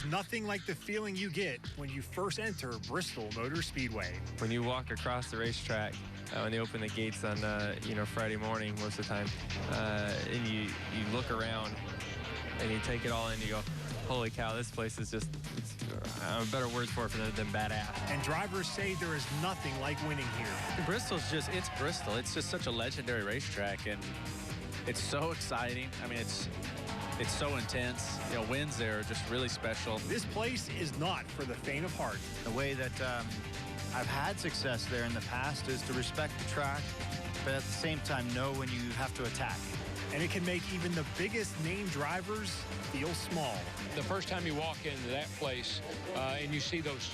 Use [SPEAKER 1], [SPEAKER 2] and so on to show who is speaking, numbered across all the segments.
[SPEAKER 1] nothing like the feeling you get when you first enter Bristol Motor Speedway.
[SPEAKER 2] When you walk across the racetrack, when they open the gates on Friday morning most of the time, and you look around and you take it all in, and you go, holy cow, this place is just, better words for it than badass.
[SPEAKER 1] And drivers say there is nothing like winning here.
[SPEAKER 3] Bristol's just, it's Bristol. It's just such a legendary racetrack, and it's so exciting. I mean, it's so intense. Wins there are just really special.
[SPEAKER 1] This place is not for the faint of heart.
[SPEAKER 4] The way that I've had success there in the past is to respect the track, but at the same time know when you have to attack.
[SPEAKER 1] And it can make even the biggest name drivers feel small.
[SPEAKER 5] The first time you walk into that place and you see those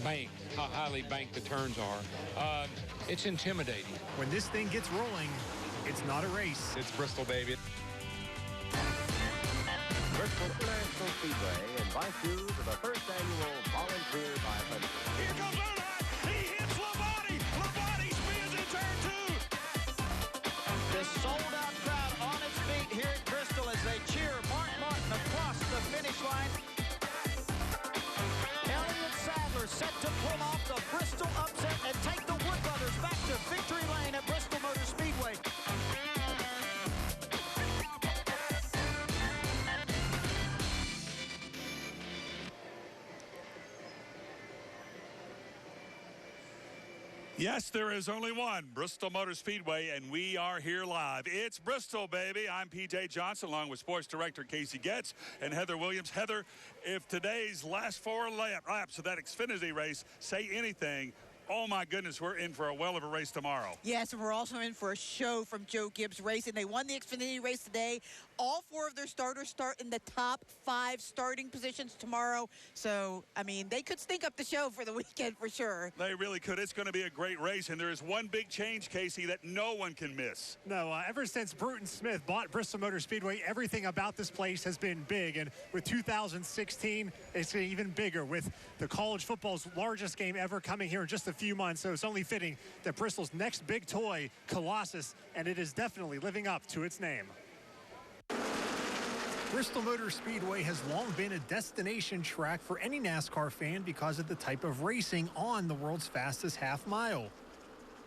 [SPEAKER 5] banked, how highly banked the turns are, it's intimidating.
[SPEAKER 1] When this thing gets rolling, it's not a race.
[SPEAKER 6] It's Bristol, baby.
[SPEAKER 7] Bristol International Speedway invites you to the first annual Volunteer 500.
[SPEAKER 8] Here comes Earnhardt. He hits Labonte. Labonte spins in turn 2.
[SPEAKER 9] The sold-out crowd on its feet here at Bristol as they cheer Mark Martin across the finish line. Elliott Sadler set to pull off the Bristol upset and take the Wood Brothers back to victory lane at Bristol Motor Speedway.
[SPEAKER 8] Yes, there is only one Bristol Motor Speedway, and we are here live. It's Bristol, baby. I'm P.J. Johnson, along with Sports Director Casey Getz and Heather Williams. Heather, if today's last 4 laps of that Xfinity race say anything, oh, my goodness, we're in for a well of a race tomorrow.
[SPEAKER 10] Yes, and we're also in for a show from Joe Gibbs Racing. They won the Xfinity race today. All 4 of their starters start in the top 5 starting positions tomorrow. So, I mean, they could stink up the show for the weekend for sure.
[SPEAKER 8] They really could. It's going to be a great race, and there is one big change, Casey, that no one can miss.
[SPEAKER 1] No, ever since Bruton Smith bought Bristol Motor Speedway, everything about this place has been big. And with 2016, it's even bigger with the college football's largest game ever coming here in just a few months. So it's only fitting that Bristol's next big toy, Colossus, and it is definitely living up to its name. Bristol Motor Speedway has long been a destination track for any NASCAR fan because of the type of racing on the world's fastest half mile.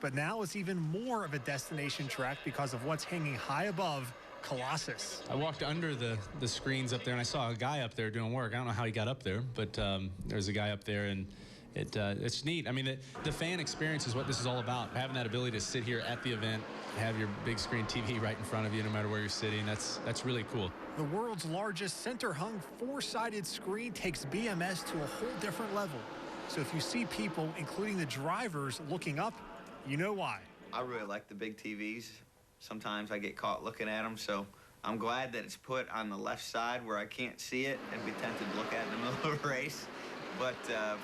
[SPEAKER 1] But now it's even more of a destination track because of what's hanging high above Colossus.
[SPEAKER 3] I walked under the screens up there, and I saw a guy up there doing work. I don't know how he got up there, but there's a guy up there, and it's neat. I mean, the fan experience is what this is all about. Having that ability to sit here at the event, have your big screen TV right in front of you no matter where you're sitting, that's really cool.
[SPEAKER 1] The world's largest center-hung 4-sided screen takes BMS to a whole different level. So if you see people, including the drivers, looking up, you know why.
[SPEAKER 11] I really like the big TVs. Sometimes I get caught looking at them, so I'm glad that it's put on the left side where I can't see it and be tempted to look at it in the middle of a race. But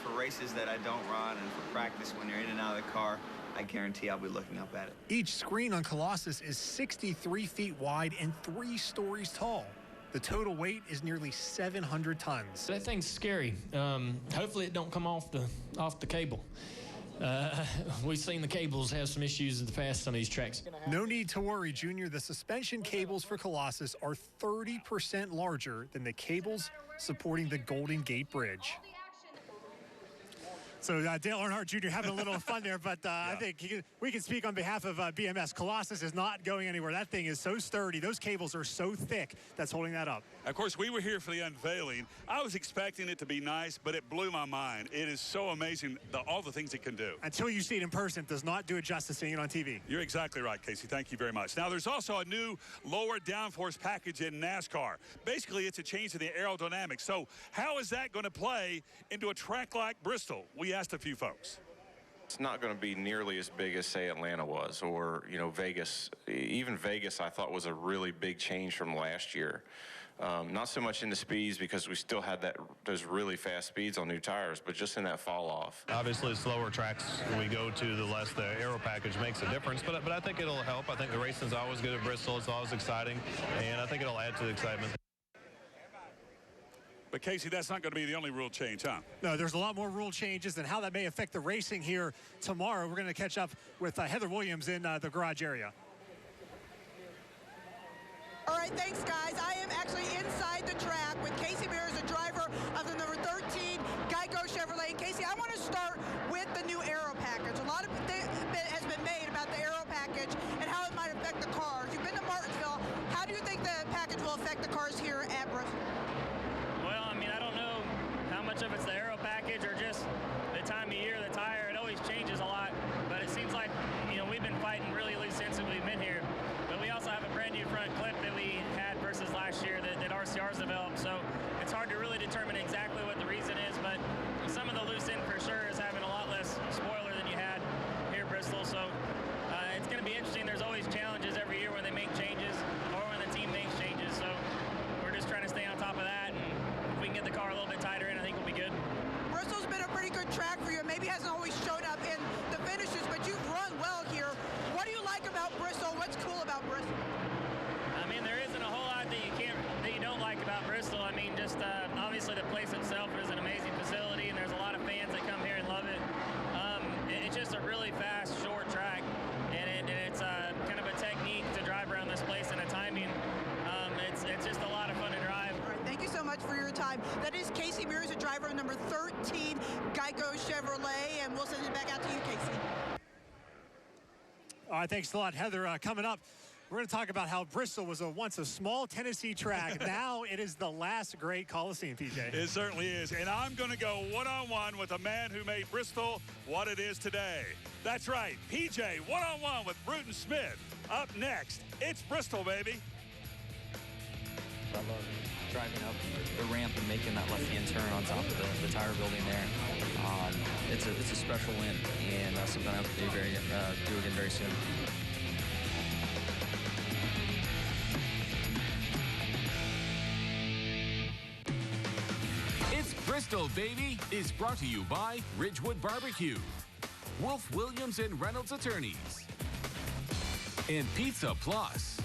[SPEAKER 11] for races that I don't run and for practice when you're in and out of the car, I guarantee I'll be looking up at it.
[SPEAKER 1] Each screen on Colossus is 63 feet wide and 3 stories tall. The total weight is nearly 700 tons.
[SPEAKER 12] That thing's scary. Hopefully it don't come off the cable. We've seen the cables have some issues in the past on these tracks.
[SPEAKER 1] No need to worry, Junior. The suspension cables for Colossus are 30% larger than the cables supporting the Golden Gate Bridge. So Dale Earnhardt Jr. having a little fun there, but I think we can speak on behalf of BMS. Colossus is not going anywhere. That thing is so sturdy. Those cables are so thick that's holding that up.
[SPEAKER 8] Of course, we were here for the unveiling. I was expecting it to be nice, but it blew my mind. It is so amazing, all the things it can do.
[SPEAKER 1] Until you see it in person, it does not do it justice seeing it on TV.
[SPEAKER 8] You're exactly right, Casey. Thank you very much. Now, there's also a new lower downforce package in NASCAR. Basically, it's a change to the aerodynamics. So how is that going to play into a track like Bristol? We asked a few folks.
[SPEAKER 6] It's not going to be nearly as big as, say, Atlanta was, or, Vegas. Even Vegas, I thought, was a really big change from last year. Not so much in the speeds because we still had those really fast speeds on new tires, but just in that fall off.
[SPEAKER 13] Obviously, slower tracks we go to, the less the aero package makes a difference, but I think it'll help. I think the racing's always good at Bristol. It's always exciting, and I think it'll add to the excitement.
[SPEAKER 8] But, Casey, that's not going to be the only rule change, huh?
[SPEAKER 1] No, there's a lot more rule changes and how that may affect the racing here tomorrow. We're going to catch up with Heather Williams in the garage area.
[SPEAKER 10] All right, thanks, guys. I am actually inside the track with Casey Mears, the driver of the number
[SPEAKER 14] yards developed. So it's hard to really determine exactly what the reason is, but some of the loose end for sure is having a lot less spoiler than you had here at Bristol. So it's going to be interesting. There's always challenges every year when they make changes or when the team makes changes. So we're just trying to stay on top of that, and if we can get the car a little bit tighter in, I think we'll be good.
[SPEAKER 10] Bristol's been a pretty good track for you. Maybe hasn't always showed up in the finishes, but you've run well here. What do you like about Bristol? What's cool about Bristol?
[SPEAKER 14] I mean, there isn't a whole lot that you don't like about Bristol. I mean, just obviously the place itself is an amazing facility, and there's a lot of fans that come here and love it. It's just a really fast, short track, and it's kind of a technique to drive around this place and a timing. It's just a lot of fun to drive.
[SPEAKER 10] All right, thank you so much for your time. That is Casey Mears, a driver number 13, Geico Chevrolet, and we'll send it back out to you, Casey.
[SPEAKER 1] All right, thanks a lot, Heather. Coming up, we're going to talk about how Bristol was once a small Tennessee track. Now it is the last great Coliseum, PJ.
[SPEAKER 8] It certainly is. And I'm going to go one-on-one with a man who made Bristol what it is today. That's right, PJ, one-on-one with Bruton Smith. Up next, it's Bristol, baby.
[SPEAKER 15] I love driving up the ramp and making that left-hand turn on top of the tire building there. It's a special win, and something I hope to do again very soon.
[SPEAKER 16] It's Bristol, baby, is brought to you by Ridgewood Barbecue, Wolf Williams and Reynolds Attorneys, and Pizza Plus.